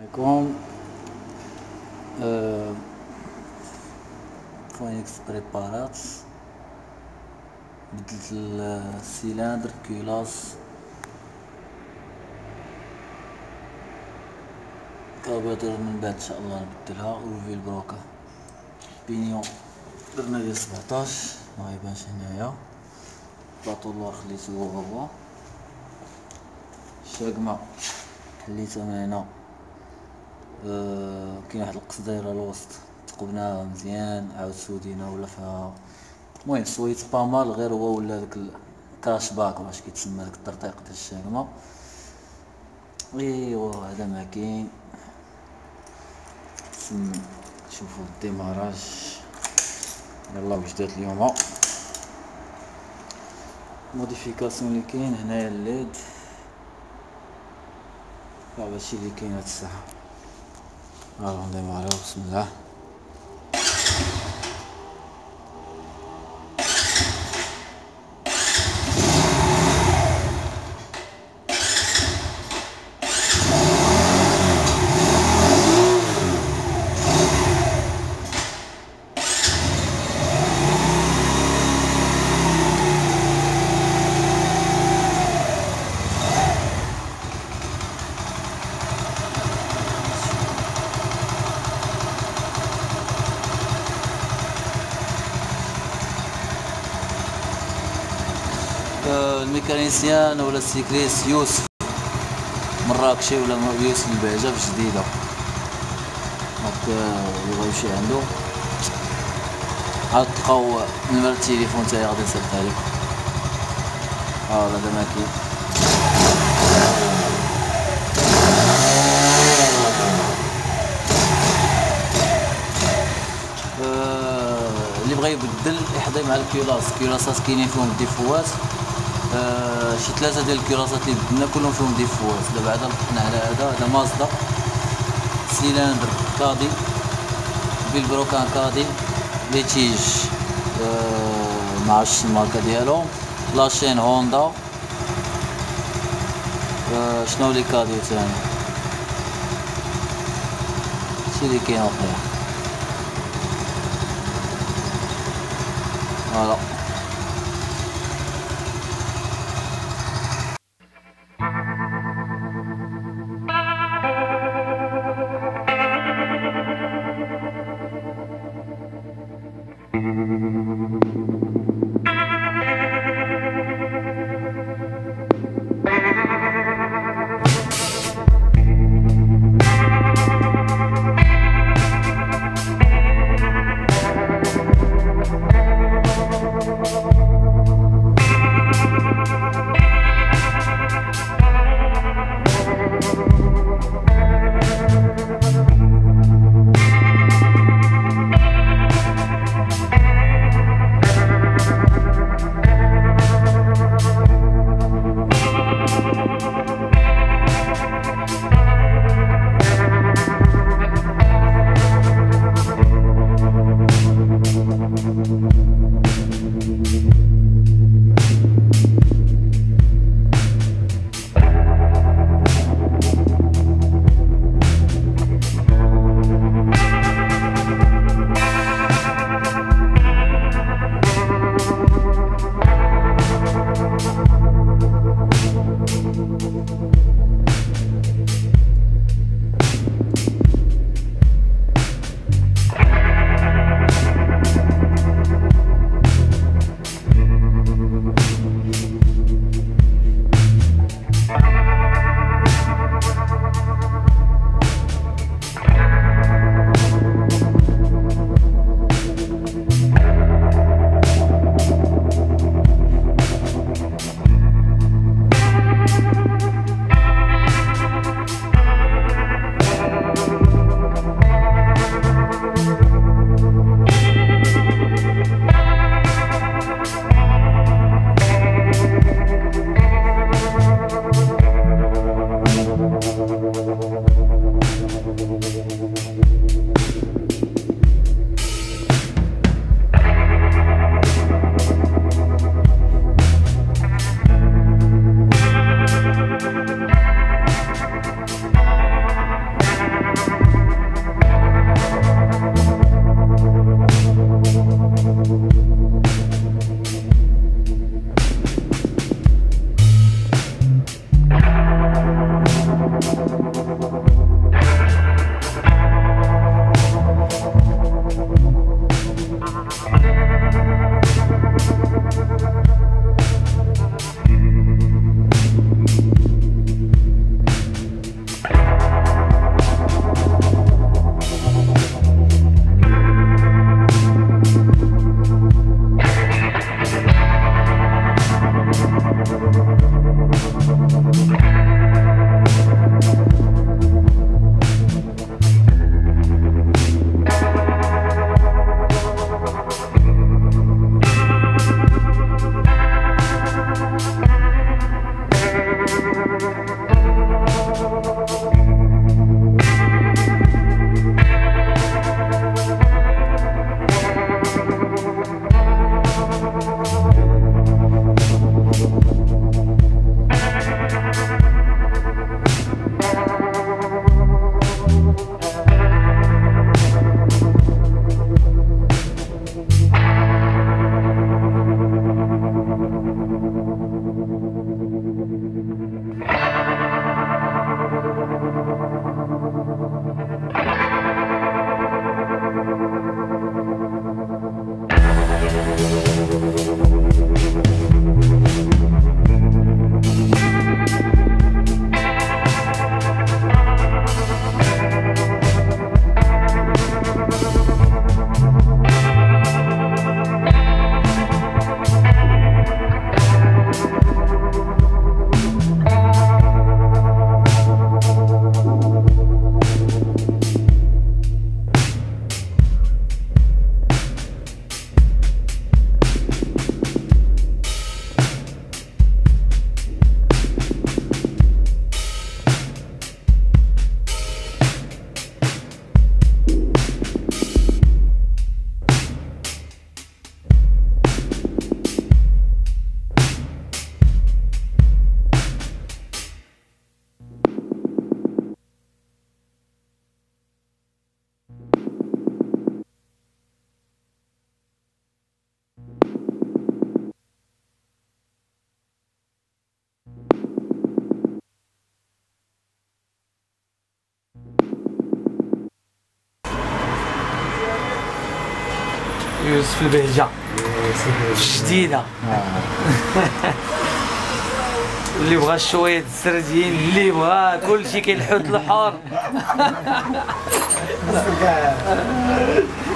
عليكم. فوينكس بريبارات، بدلت السيلندر كيلاس كابيتر من بعد ان شاء الله نبدلها، وفيلبروكا بينيون درنا ليه 17 ما يبانش هنايا. باطو اللور خليتو هو، الشاقمة حليتها من هنا. كاين واحد القصديره الوسط تقبناها مزيان، عاود سودينا ولا فيها، المهم سويت بامال، غير هو ولا داك الكاش باك واش كيتسمى داك الترطيق ديال الشاقمة. ايوا هذا ما كاين. شوفوا الديماراج، يلا وجدات اليوم. موديفيكاسيون اللي كاين هنايا الليد، هادشي اللي كاين هاد الساعه. نديماريو بسم الله. الميكانيسيان ولا السيكليس يوسف مراكشي ولا يوسف البهجة في جديدة، هاك اللي بغا يمشي عندو عاد تلقاو نمرة التليفون تاعي غادي نصيفطها لكم. هذا ما كاين. اللي بغا يبدل يحضي مع الكيلاسات كاينين فيهم ديفوات. شي 3 ديال الكراسات اللي بدلنا كلهم فيهم ديفوات. دابا عاد ربحنا على هذا مازدا سيلندر كادي، فيلبروكان كادي، ليتيج معرفتش الماركة ديالهم، لا شين هوندا. شنو لي كاديو ثاني، هادشي اللي كاين اخرين. فوالا يوسف البهجة في الشديدة. اللي بغى شوية السردين، اللي بغى كلشي كيلحوت الحور.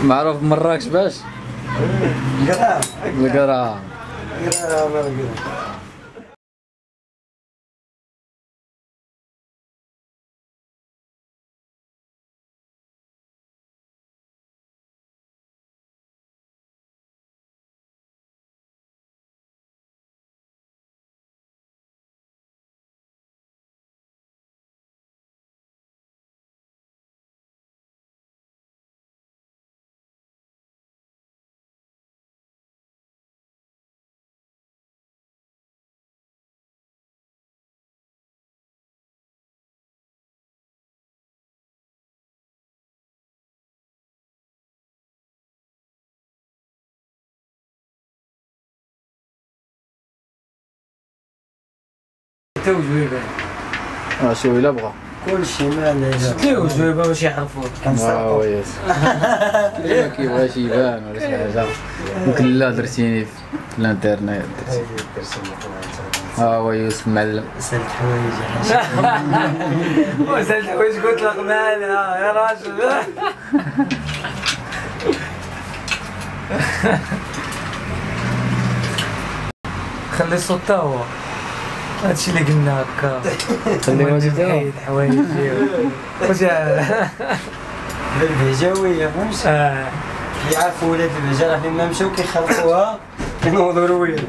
معروف بمراكش باش؟ القرا. تا وجويبه شو الا بغا كلشي ما شتي وجويبه باش يعرفوك. وياس كيبغاش يبان ولا شي حاجه. يمكن لا درتيني في الانترنت. هو يوسف معلم. سالت حوايج. وسالت حوايج قلت لك مالها يا راجل. خلي الصوت تا هو. هادشي اللي قلنا هكا. خليها تحيد حوايج واش البهجاوية فهمتي؟ كيعرفوا ولاد البهجة راه فين ما مشاو كيخلقوها كينوضوا رويل.